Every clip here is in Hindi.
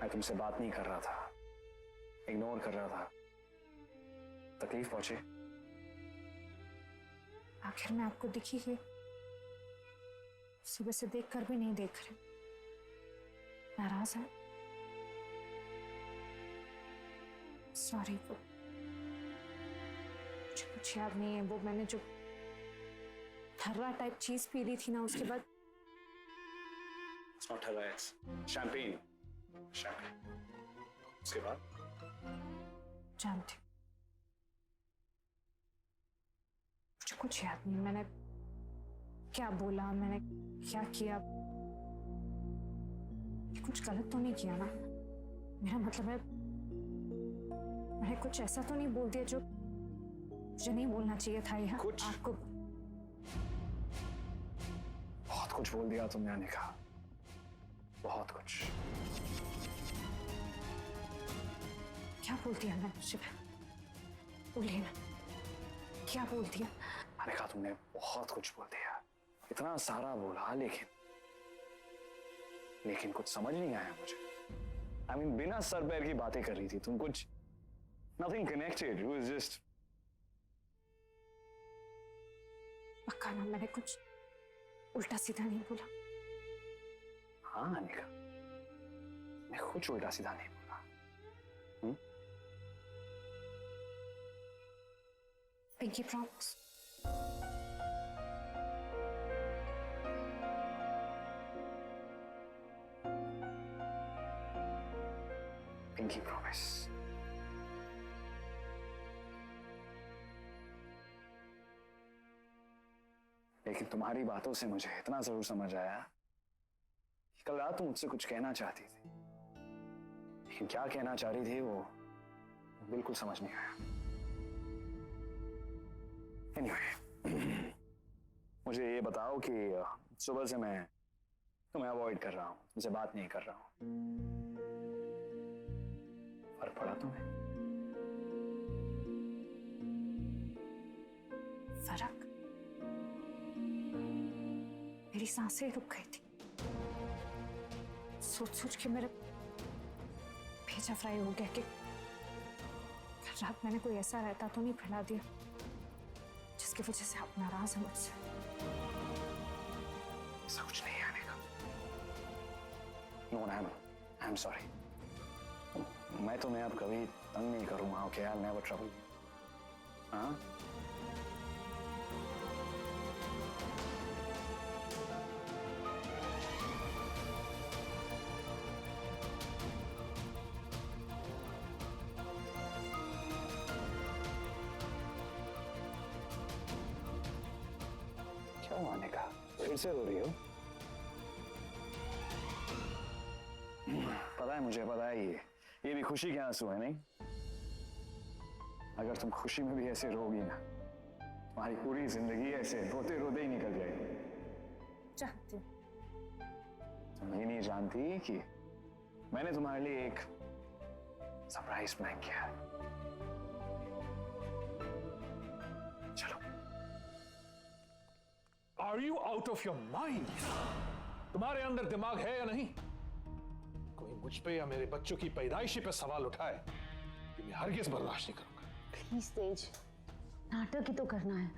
मैं तुमसे बात नहीं कर रहा था, इग्नोर कर रहा था। तकलीफ पहुंची? आखिर मैं आपको दिखी ही, सुबह से देख कर भी नहीं देख रहे। नाराज है? सॉरी, वो मुझे कुछ याद नहीं है। वो मैंने जो थर्रा टाइप चीज पी ली थी ना, उसके बाद। It's not her ex. Champagne. उसके बाद जानती हूँ, मुझे कुछ याद नहीं। मैंने क्या बोला, मैंने क्या किया, कुछ गलत तो नहीं किया ना? मेरा मतलब है, मैंने कुछ ऐसा तो नहीं बोल दिया जो मुझे नहीं बोलना चाहिए था। यह कुछ आपको बहुत कुछ बोल दिया तुमने अनिका, बहुत कुछ। क्या बोल दिया मैंने? शिवा, बोलिए ना, क्या बोल दिया? अनिका, तुमने बहुत कुछ बोल दिया, इतना सारा बोला, लेकिन कुछ समझ नहीं आया मुझे। I mean, बिना सर पैर की बातें कर रही थी तुम, कुछ nothing connected, it was just। पक्का ना मैंने कुछ उल्टा सीधा नहीं बोला? हाँ अनिका, मैं कुछ उल्टा सीधा नहीं बोला। Pinky promise. Pinky promise. लेकिन तुम्हारी बातों से मुझे इतना जरूर समझ आया कि कल रात तुम मुझसे कुछ कहना चाहती थी, लेकिन क्या कहना चाह रही थी वो बिल्कुल समझ नहीं आया। Anyway, मुझे ये बताओ कि सुबह से मैं तुम्हें अवॉइड कर रहा हूं, तुमसे बात नहीं कर रहा हूं, फर्क पड़ा तुम्हें? फर्क? मेरी सांसें रुक गई थी। सोच सोच के मेरा भेजा फ्राई हो गया कि कल रात मैंने कोई ऐसा रहता तो नहीं फैला दिया जिसकी वजह से आप नाराज हैं मुझसे। ऐसा कुछ नहीं आने का। No, I'm sorry। मैं तुम्हें अब कभी तंग नहीं करूंगा, okay? I'll never trouble you। हाँ? क्या हुआ अनिका, फिर से रो रही हो? पता है, मुझे पता है ये भी खुशी के आंसू है, नहीं? अगर तुम खुशी में भी ऐसे रोगी ना, तुम्हारी पूरी जिंदगी ऐसे रोते रोते ही निकल जाएगी। जानती हूँ। तुम ये नहीं जानती कि मैंने तुम्हारे लिए एक सरप्राइज प्लान किया है। चलो। Are you out of your mind? तुम्हारे अंदर दिमाग है या नहीं? कोई मुझ पे या मेरे बच्चों की पैदाइशी पे सवाल उठाए कि मैं हरगिज़ बर्दाश्त नहीं करूंगा। प्लीज तेज, नाटक ही तो करना है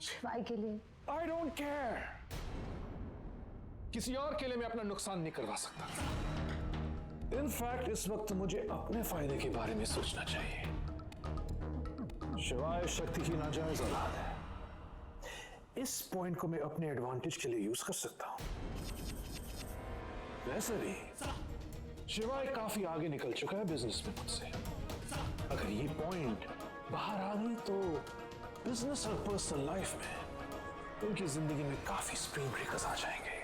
शिवाय के लिए। I don't care। किसी और के लिए मैं अपना नुकसान नहीं करवा सकता। इनफैक्ट इस वक्त मुझे अपने फायदे के बारे में सोचना चाहिए। शिवाय शक्ति की नाजायज औलाद है, इस पॉइंट को मैं अपने एडवांटेज के लिए यूज कर सकता हूं। वैसे भी शिवाय काफी आगे निकल चुका है बिजनेस में मुझसे। अगर ये पॉइंट बाहर आ गई तो बिजनेस और पर्सनल लाइफ में उनकी जिंदगी में काफी स्प्रिंग ब्रेकर्स आ जाएंगे।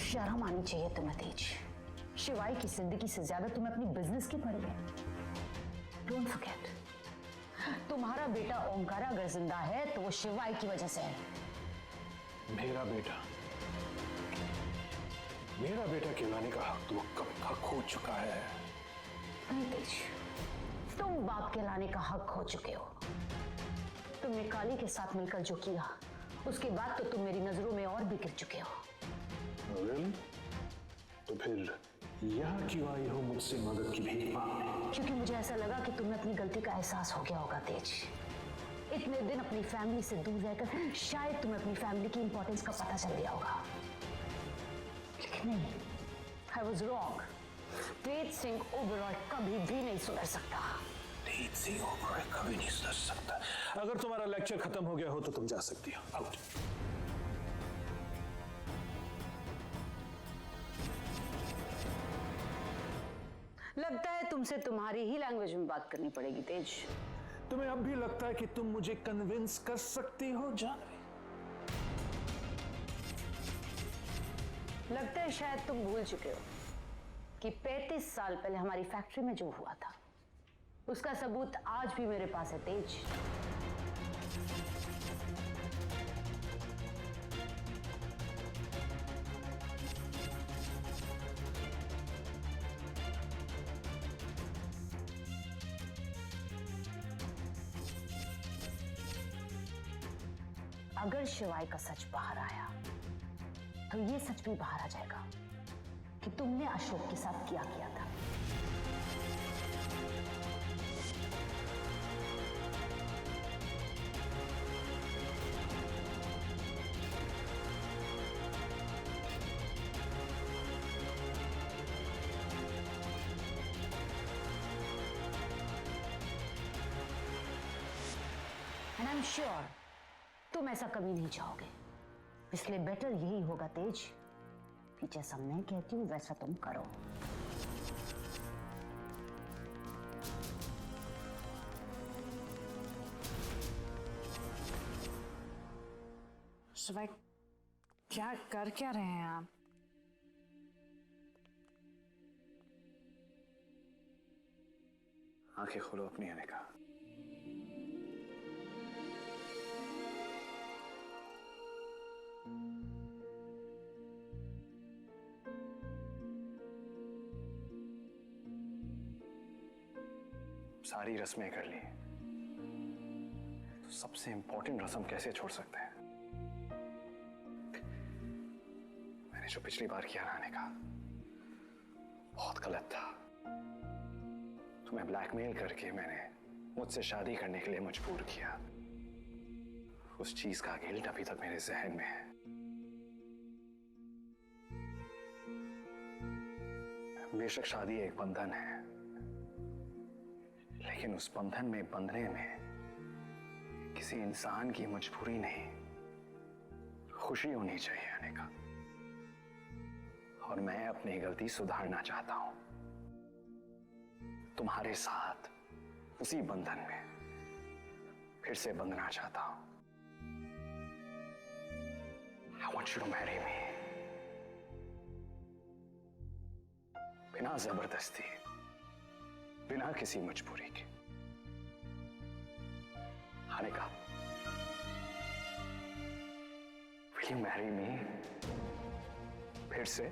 शर्म आनी चाहिए तुम्हें तेज। शिवाय की जिंदगी से ज्यादा तुम्हें अपनी बिजनेस की पड़ी है। डोंट फॉरगेट, तुम्हारा बेटा ओंकारा अगर जिंदा है तो वो शिवाय की वजह से है। मेरा बेटा कहलाने का हक तो वो कब का खो चुका है। नहीं तेज, तुम बाप कहलाने का हक खो चुके हो। तुमने काली के साथ मिलकर जो किया उसके बाद तो तुम मेरी नजरों में और भी गिर चुके हो। Really? तो फिर यहाँ क्यों आई हो मुझसे मदद की भीख मांगने? क्योंकि मुझे ऐसा लगा कि तुम्हें अपनी गलती का एहसास हो गया होगा तेज। इतने दिन अपनी फैमिली से दूर रहकर शायद तुम्हें अपनी फैमिली की इंपॉर्टेंस का पता चल गया होगा, लेकिन नहीं, I was wrong। तेज सिंह ओबरॉय कभी भी नहीं सुधर सकता। तेज सिंह ओबरॉय कभी नहीं सुधर सकता। अगर तुम्हारा लेक्चर खत्म हो गया हो तो तुम जा सकती हो। आउट। लगता है तुमसे तुम्हारी ही लैंग्वेज में बात करनी पड़ेगी तेज। तुम्हें अब भी लगता है कि तुम मुझे कन्विंस कर सकती हो जानवी? लगता है शायद तुम भूल चुके हो कि 35 साल पहले हमारी फैक्ट्री में जो हुआ था उसका सबूत आज भी मेरे पास है तेज। अगर शिवाय का सच बाहर आया तो ये सच भी बाहर आ जाएगा कि तुमने अशोक के साथ क्या किया था। And I'm sure तुम ऐसा कभी नहीं चाहोगे, इसलिए बेटर यही होगा तेज कि जैसा मैं कहती हूं वैसा तुम करो। शिवाय क्या कर क्या रहे हैं आप? आंखें खोलो अपनी अनिका। सारी रस्में कर ली तो सबसे इंपॉर्टेंट रस्म कैसे छोड़ सकते हैं? मैंने जो पिछली बार किया रहने का बहुत गलत था। तुम्हें ब्लैकमेल करके मैंने मुझसे शादी करने के लिए मजबूर किया। उस चीज का गिल्ट अभी तक मेरे जहन में है। बेशक शादी एक बंधन है, लेकिन उस बंधन में बंधने में किसी इंसान की मजबूरी नहीं, खुशी होनी चाहिए अनिका। और मैं अपनी गलती सुधारना चाहता हूं, तुम्हारे साथ उसी बंधन में फिर से बंधना चाहता हूं। I want you to marry me। बिना जबरदस्ती, बिना किसी मजबूरी के। Anika, will you marry me? फिर से?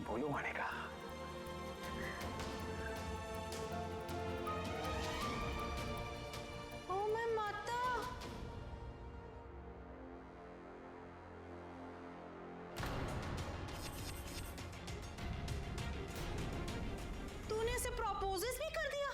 बोलो अनिका। ओ मैं माता। तूने इसे प्रपोजेस भी कर दिया?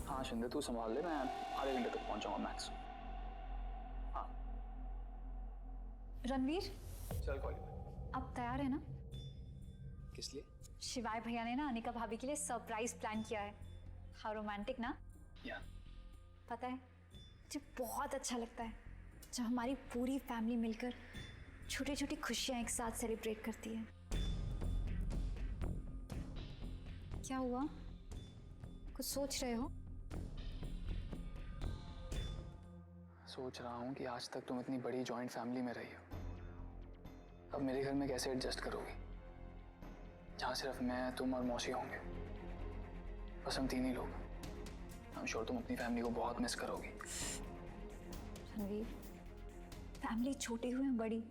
हाँ शिंदे, तू संभाल ले, मैं आधे घंटे तक पहुंचाऊंगा मैक्स। हाँ रणवीर, चल कॉल। आप तैयार है ना? किस लिए? शिवाय भैया ने ना अनिका भाभी के लिए सरप्राइज प्लान किया है। हाउ रोमांटिक ना? या पता है मुझे बहुत अच्छा लगता है जब हमारी पूरी फैमिली मिलकर छोटी छोटी खुशियां एक साथ सेलिब्रेट करती है। क्या हुआ, कुछ सोच रहे हो? सोच रहा हूँ कि आज तक तुम इतनी बड़ी जॉइंट फैमिली में रही हो, अब मेरे घर में कैसे एडजस्ट करोगी, जहाँ सिर्फ मैं, तुम और मौसी होंगे? बस हम तीन ही लोग। आई एम श्योर तुम अपनी फैमिली को बहुत मिस करोगी। रणवीर, फैमिली छोटी हुई बड़ी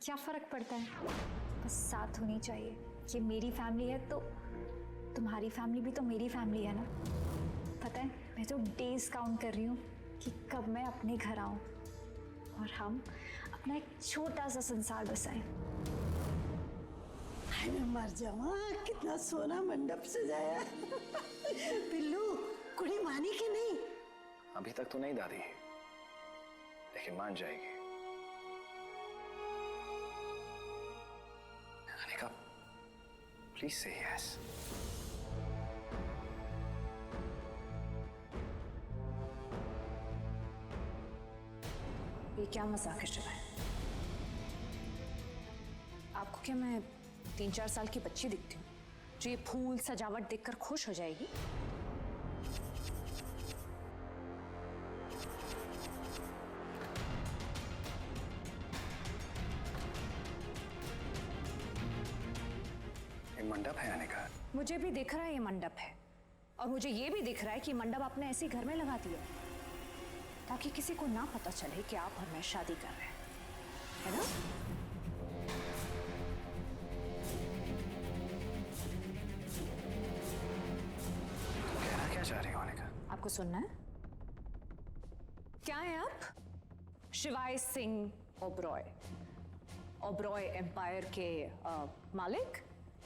क्या फर्क पड़ता है, बस साथ होनी चाहिए। ये मेरी फैमिली है तो तुम्हारी फैमिली भी तो मेरी फैमिली है ना। पता है, मैं तो डेज काउंट कर रही हूँ कि कब मैं अपने घर आऊँ और हम अपना एक छोटा सा संसार बसाएं। हाय मैं मर जाऊँ, कितना सोना मंडप सजाया। पिल्लू कुड़ी मानी कि नहीं? अभी तक तो नहीं दादी, लेकिन मान जाएगी। अनिका, प्लीज से यस। ये क्या मजाक है शिवाय? आपको क्या मैं 3-4 साल की बच्ची दिखती हूँ जो ये फूल सजावट देखकर खुश हो जाएगी? ये मंडप है अनिका। मुझे भी दिख रहा है ये मंडप है, और मुझे ये भी दिख रहा है कि मंडप आपने ऐसे घर में लगा दिया ताकि किसी को ना पता चले कि आप और मैं शादी कर रहे हैं, है ना? कहना क्या चाह रही हो अनिका? आपको सुनना है? क्या है आप? शिवाय सिंह ओबरॉय, ओबरॉय एम्पायर के मालिक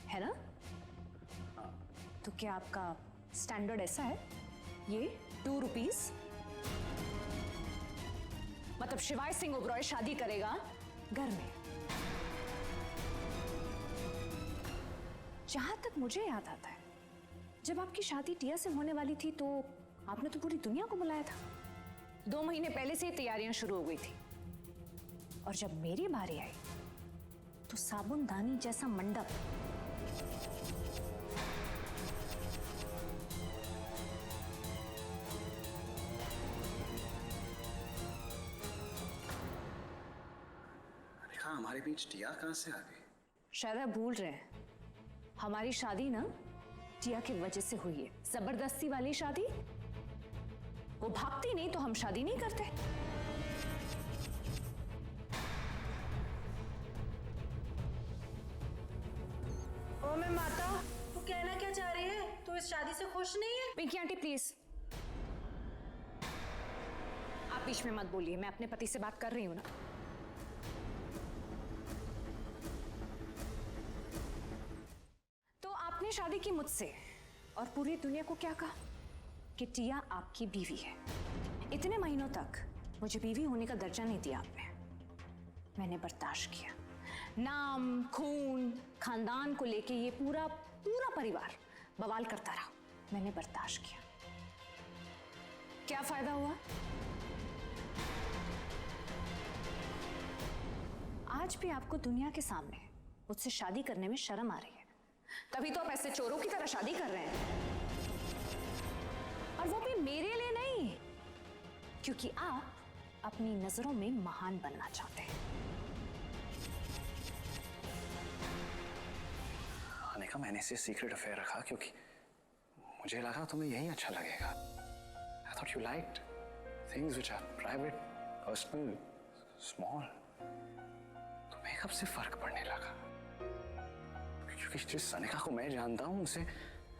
है ना? तो क्या आपका स्टैंडर्ड ऐसा है, ये 2 रुपीज? मतलब शिवाय सिंह ओबरॉय शादी करेगा घर में। जहां तक मुझे याद आता है, जब आपकी शादी टिया से होने वाली थी तो आपने तो पूरी दुनिया को बुलाया था। 2 महीने पहले से ही तैयारियां शुरू हो गई थी, और जब मेरी बारी आई तो साबुनदानी जैसा मंडप अनिका, हमारे बीच टिया कहाँ से आ गई? शायद आप भूल रहे हैं, हमारी शादी ना टिया की वजह से हुई है। जबरदस्ती वाली शादी। वो भागती नहीं तो हम शादी नहीं करते। ओ मैं माता, तू कहना क्या चाह रही है? तू इस शादी से खुश नहीं है? पिंकी आंटी प्लीज, आप बीच में मत बोलिए, मैं अपने पति से बात कर रही हूं ना। तो आपने शादी की मुझसे और पूरी दुनिया को क्या कहा कि टिया आपकी बीवी है। इतने महीनों तक मुझे बीवी होने का दर्जा नहीं दिया आपने। मैंने बर्दाश्त किया। नाम, खून, खानदान को लेके ये पूरा परिवार बवाल करता रहा, मैंने बर्दाश्त किया। क्या फायदा हुआ? आज भी आपको दुनिया के सामने मुझसे शादी करने में शर्म आ रही है, तभी तो आप ऐसे चोरों की तरह शादी कर रहे हैं, और वो भी मेरे लिए नहीं, क्योंकि आप अपनी नजरों में महान बनना चाहते हैं। अनिका, मैंने इसे सीक्रेट अफेयर रखा क्योंकि मुझे लगा तुम्हें यही अच्छा लगेगा। I thought you liked things which are private, personal, small. तुम्हें कब से फर्क पड़ने लगा? क्योंकि जिस अनिका को मैं जानता हूं उसे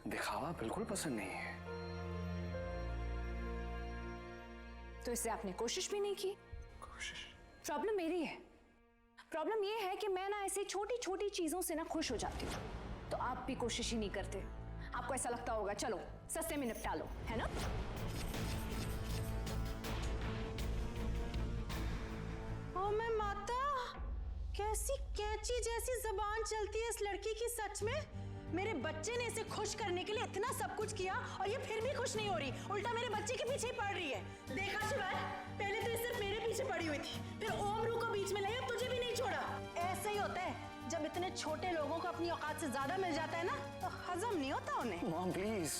दिखावा बिल्कुल पसंद नहीं है। तो इससे आपने कोशिश भी नहीं की। कोशिश? प्रॉब्लम मेरी है। प्रॉब्लम ये है कि मैं ना ऐसी छोटी छोटी चीजों से ना खुश हो जाती हूँ, तो आप भी कोशिश ही नहीं करते। आपको ऐसा लगता होगा चलो सस्ते में निपटा लो, है ना? ओ मैं माता, कैसी कैंची जैसी जबान चलती है इस लड़की की सच में। मेरे बच्चे ने इसे खुश करने के लिए इतना सब कुछ किया और ये फिर भी खुश नहीं हो रही, उल्टा मेरे बच्चे के पीछे ही पड़ रही है। देखा शिवाय, पहले तो ये सिर्फ मेरे पीछे पड़ी हुई थी, फिर ओमरू को बीच में लाई, अब तुझे भी नहीं छोड़ा। ऐसे ही होता है, जब इतने छोटे लोगों को अपनी औकात से ज्यादा मिल जाता है ना, तो हजम नहीं होता उन्हें। मॉम प्लीज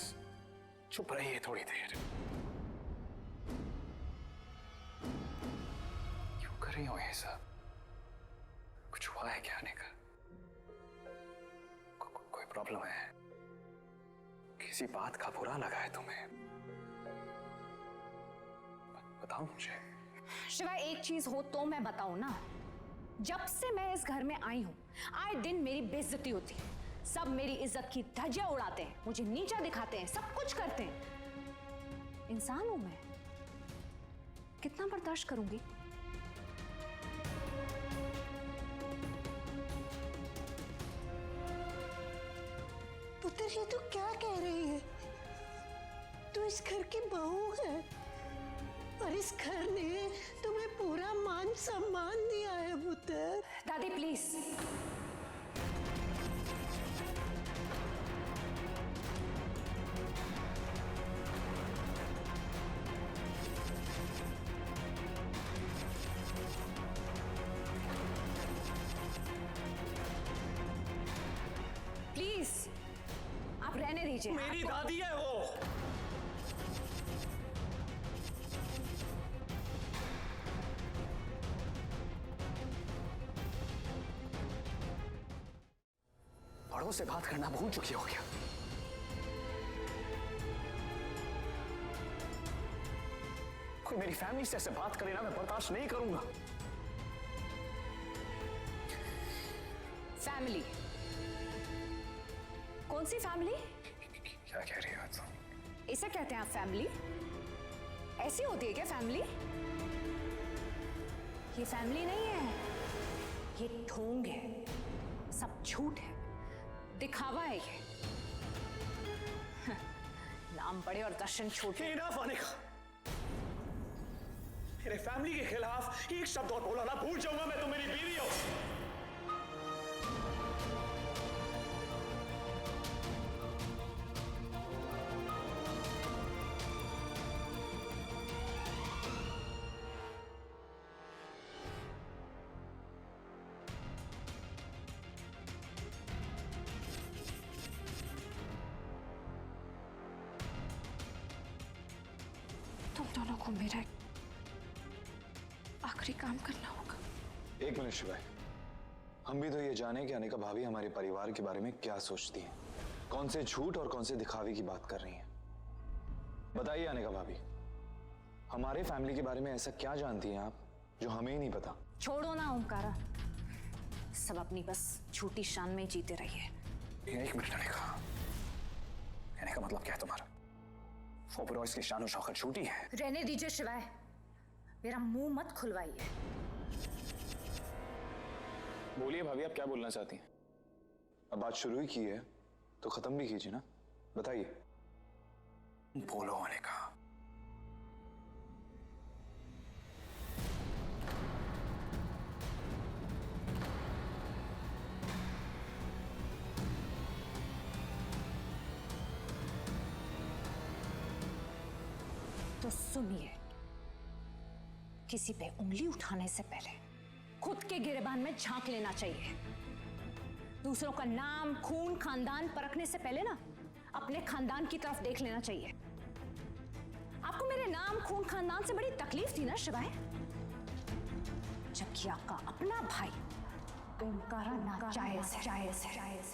चुप रहिए थोड़ी देर। क्यों कर रही हो ये सब? कुछ हुआ है क्या आने का? कोई प्रॉब्लम है? किसी बात का बुरा लगा है तुम्हें? बताओ मुझे। शिवाय एक चीज हो तो मैं बताऊं ना, जब से मैं इस घर में आई हूं आए दिन मेरी बेइज्जती होती है। सब मेरी इज्जत की धज्जियां उड़ाते हैं, मुझे नीचा दिखाते हैं, सब कुछ करते हैं। इंसान हूं मैं, कितना बर्दाश्त करूंगी? पुत्र, ये तू क्या कह रही है? तू इस घर की बहू है और इस घर ने तुम्हें पूरा मान सम्मान दिया है पुत्र। दादी प्लीज। प्लीज आप रहने दीजिए। मेरी दादी है वो। बड़ों से बात करना भूल चुकी हो क्या? कोई मेरी फैमिली से ऐसे बात करे ना, मैं बर्दाश्त नहीं करूंगा। फैमिली? कौन सी फैमिली? क्या कह रही हो तुम? इसे कहते हैं आप फैमिली? ऐसी होती है क्या फैमिली? ये फैमिली नहीं है, ये ढोंग है, सब झूठ है, दिखावा है ये। नाम बड़े और दर्शन छोटे। इनफ आने का। मेरे फैमिली के खिलाफ एक शब्द और बोला ना, भूल जाऊंगा मैं तुम मेरी बीवी हो। तुम दोनों को मेरा आखिरी काम करना होगा। एक मिनट शिवाय, हम भी तो ये जाने कि अनिका भाभी हमारे परिवार के बारे में क्या सोचती हैं, कौन से झूठ और कौन से दिखावे की बात कर रही हैं। बताइए अनिका भाभी, हमारे फैमिली के बारे में ऐसा क्या जानती हैं आप जो हमें ही नहीं पता? छोड़ो ना ओमकारा, सब अपनी बस झूठी शान में जीते रहिए। एक मिनट अनिका, कहने का मतलब क्या है तुम्हारा? ओबरॉयज की शान और शौकत झूठी है। रहने दीजिए शिवाय, मेरा मुंह मत खुलवाइए। बोलिए भाभी, आप क्या बोलना चाहती हैं? अब बात शुरू ही की है तो खत्म भी कीजिए ना, बताइए। बोलो अनिका। तो सुनिए, किसी पे उंगली उठाने से पहले खुद के गिरेबान में झांक लेना चाहिए। दूसरों का नाम, खून, खानदान परखने से पहले ना अपने खानदान की तरफ देख लेना चाहिए। आपको मेरे नाम, खून, खानदान से बड़ी तकलीफ थी ना शिवाय, जबकि आपका अपना भाई ओमकारा नाजायज है।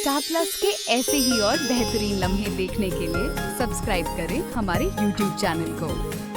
स्टार प्लस के ऐसे ही और बेहतरीन लम्हे देखने के लिए सब्सक्राइब करें हमारे YouTube चैनल को।